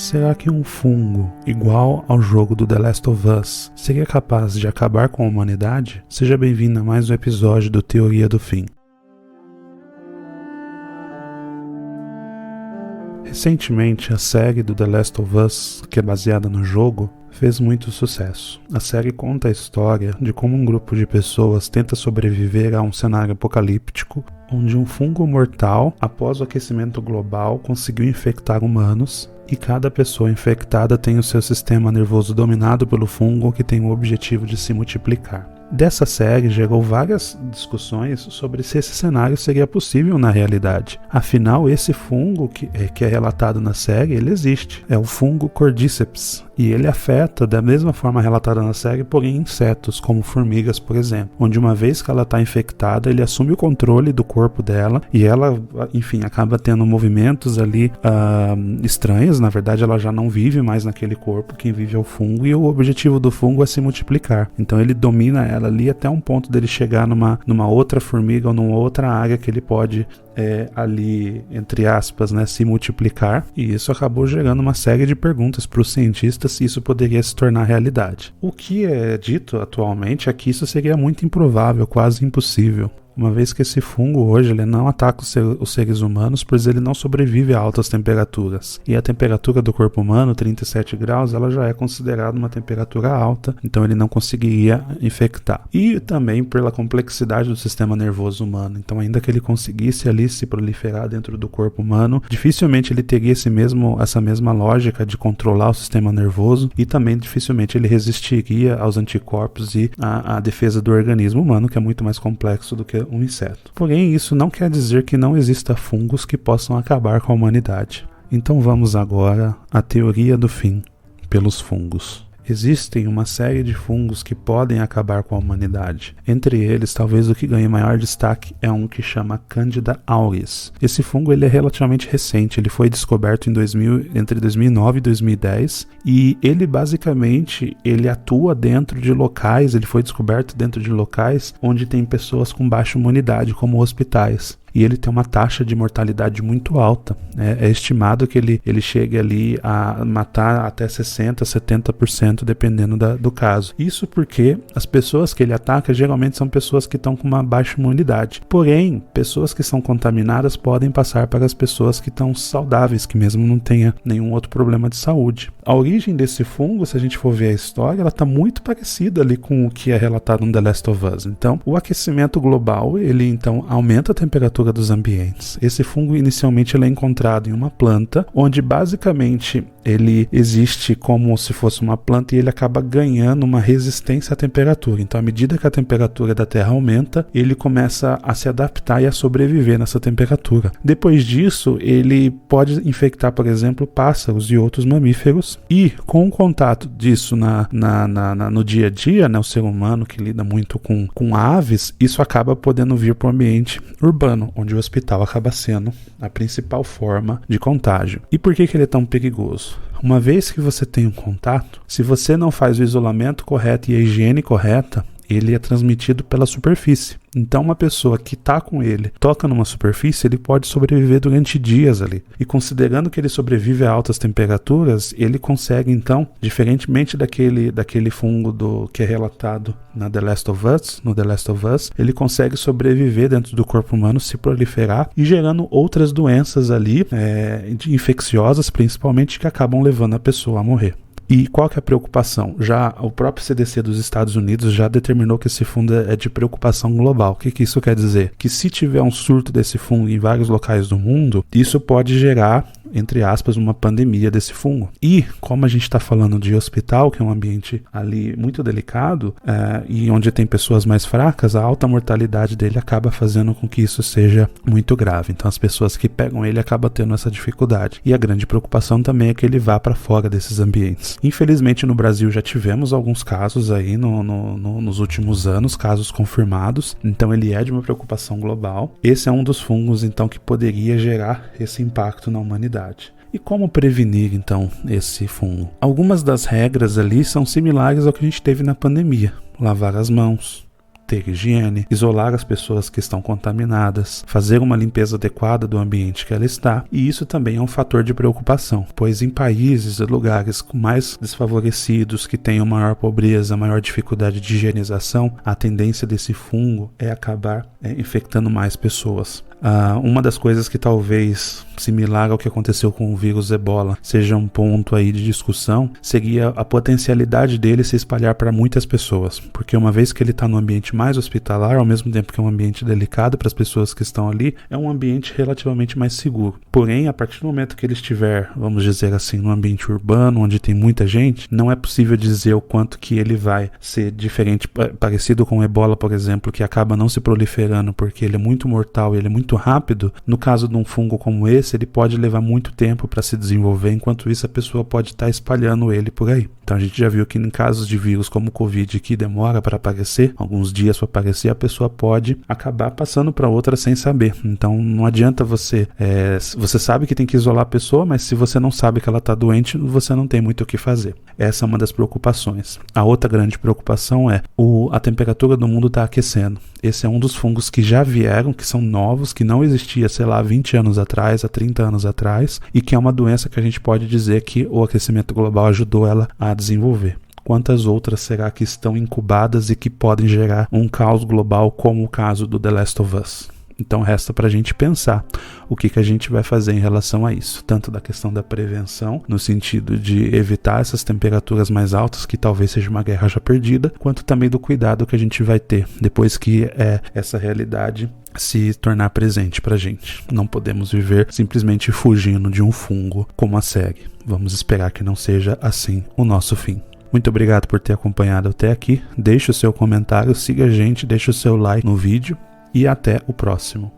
Será que um fungo, igual ao jogo do The Last of Us, seria capaz de acabar com a humanidade? Seja bem-vindo a mais um episódio do Teoria do Fim. Recentemente, a série do The Last of Us, que é baseada no jogo, fez muito sucesso. A série conta a história de como um grupo de pessoas tenta sobreviver a um cenário apocalíptico, onde um fungo mortal, após o aquecimento global, conseguiu infectar humanos, e cada pessoa infectada tem o seu sistema nervoso dominado pelo fungo, que tem o objetivo de se multiplicar. Dessa série gerou várias discussões sobre se esse cenário seria possível na realidade. Afinal, esse fungo que é relatado na série, ele existe. É o fungo Cordyceps. E ele afeta da mesma forma relatada na série, porém insetos, como formigas, por exemplo. Onde uma vez que ela está infectada, ele assume o controle do corpo dela e ela, enfim, acaba tendo movimentos ali estranhos. Na verdade, ela já não vive mais naquele corpo, quem vive é o fungo, e o objetivo do fungo é se multiplicar. Então ele domina ela ali até um ponto dele chegar numa outra formiga ou numa outra área que ele pode ali, entre aspas, né, se multiplicar, e isso acabou gerando uma série de perguntas para os cientistas se isso poderia se tornar realidade. O que é dito atualmente é que isso seria muito improvável, quase impossível, uma vez que esse fungo hoje ele não ataca os seres humanos, pois ele não sobrevive a altas temperaturas. E a temperatura do corpo humano, 37 graus, ela já é considerada uma temperatura alta, então ele não conseguiria infectar. E também pela complexidade do sistema nervoso humano. Então, ainda que ele conseguisse ali se proliferar dentro do corpo humano, dificilmente ele teria essa mesma lógica de controlar o sistema nervoso, e também dificilmente ele resistiria aos anticorpos e à defesa do organismo humano, que é muito mais complexo do que um inseto. Porém, isso não quer dizer que não exista fungos que possam acabar com a humanidade. Então vamos agora à teoria do fim pelos fungos. Existem uma série de fungos que podem acabar com a humanidade. Entre eles, talvez o que ganhe maior destaque é um que chama Candida auris. Esse fungo ele é relativamente recente, ele foi descoberto entre 2009 e 2010, e ele basicamente atua dentro de locais, ele foi descoberto dentro de locais onde tem pessoas com baixa imunidade, como hospitais. E ele tem uma taxa de mortalidade muito alta. É estimado que ele chegue ali a matar até 60%, 70%, dependendo do caso. Isso porque as pessoas que ele ataca geralmente são pessoas que estão com uma baixa imunidade. Porém, pessoas que são contaminadas podem passar para as pessoas que estão saudáveis, que mesmo não tenha nenhum outro problema de saúde. A origem desse fungo, se a gente for ver a história, ela está muito parecida ali com o que é relatado no The Last of Us. Então, o aquecimento global, ele então aumenta a temperatura dos ambientes. Esse fungo inicialmente ele é encontrado em uma planta, onde basicamente ele existe como se fosse uma planta e ele acaba ganhando uma resistência à temperatura. Então, à medida que a temperatura da Terra aumenta, ele começa a se adaptar e a sobreviver nessa temperatura. Depois disso, ele pode infectar, por exemplo, pássaros e outros mamíferos, e com o contato disso no dia a dia, né, o ser humano que lida muito com aves, isso acaba podendo vir para o ambiente urbano, onde o hospital acaba sendo a principal forma de contágio. E por que ele é tão perigoso? Uma vez que você tem um contato, se você não faz o isolamento correto e a higiene correta, ele é transmitido pela superfície. Então, uma pessoa que está com ele, toca numa superfície, ele pode sobreviver durante dias ali. E considerando que ele sobrevive a altas temperaturas, ele consegue, então, diferentemente daquele fungo que é relatado no The Last of Us, ele consegue sobreviver dentro do corpo humano, se proliferar e gerando outras doenças ali, infecciosas principalmente, que acabam levando a pessoa a morrer. E qual que é a preocupação? Já o próprio CDC dos Estados Unidos já determinou que esse fungo é de preocupação global. O que isso quer dizer? Que se tiver um surto desse fungo em vários locais do mundo, isso pode gerar, entre aspas, uma pandemia desse fungo. E como a gente está falando de hospital, que é um ambiente ali muito delicado, e onde tem pessoas mais fracas, a alta mortalidade dele acaba fazendo com que isso seja muito grave. Então as pessoas que pegam ele acabam tendo essa dificuldade. E a grande preocupação também é que ele vá para fora desses ambientes. Infelizmente no Brasil já tivemos alguns casos aí nos últimos anos, casos confirmados, então ele é de uma preocupação global. Esse é um dos fungos então que poderia gerar esse impacto na humanidade. E como prevenir então esse fungo? Algumas das regras ali são similares ao que a gente teve na pandemia: lavar as mãos, ter higiene, isolar as pessoas que estão contaminadas, fazer uma limpeza adequada do ambiente que ela está, e isso também é um fator de preocupação, pois em países e lugares mais desfavorecidos, que tenham maior pobreza, maior dificuldade de higienização, a tendência desse fungo é acabar infectando mais pessoas. Uma das coisas que talvez similar ao que aconteceu com o vírus Ebola seja um ponto aí de discussão, seria a potencialidade dele se espalhar para muitas pessoas, porque uma vez que ele está no ambiente mais hospitalar, ao mesmo tempo que é um ambiente delicado para as pessoas que estão ali, é um ambiente relativamente mais seguro. Porém, a partir do momento que ele estiver, vamos dizer assim, no ambiente urbano, onde tem muita gente, não é possível dizer o quanto que ele vai ser diferente, parecido com o Ebola, por exemplo, que acaba não se proliferando porque ele é muito mortal e ele é muito rápido. No caso de um fungo como esse, ele pode levar muito tempo para se desenvolver, enquanto isso a pessoa pode estar espalhando ele por aí. Então a gente já viu que em casos de vírus como o Covid, que demora para aparecer, alguns dias para aparecer, a pessoa pode acabar passando para outra sem saber. Então não adianta você sabe que tem que isolar a pessoa, mas se você não sabe que ela está doente, você não tem muito o que fazer. Essa é uma das preocupações. A outra grande preocupação é a temperatura do mundo está aquecendo. Esse é um dos fungos que já vieram, que são novos, que não existia, sei lá, há 20 anos atrás, há 30 anos atrás, e que é uma doença que a gente pode dizer que o aquecimento global ajudou ela a desenvolver. Quantas outras será que estão incubadas e que podem gerar um caos global, como o caso do The Last of Us? Então resta para a gente pensar o que a gente vai fazer em relação a isso, tanto da questão da prevenção, no sentido de evitar essas temperaturas mais altas, que talvez seja uma guerra já perdida, quanto também do cuidado que a gente vai ter depois que essa realidade se tornar presente para a gente. Não podemos viver simplesmente fugindo de um fungo como a série. Vamos esperar que não seja assim o nosso fim. Muito obrigado por ter acompanhado até aqui. Deixe o seu comentário, siga a gente, deixe o seu like no vídeo. E até o próximo.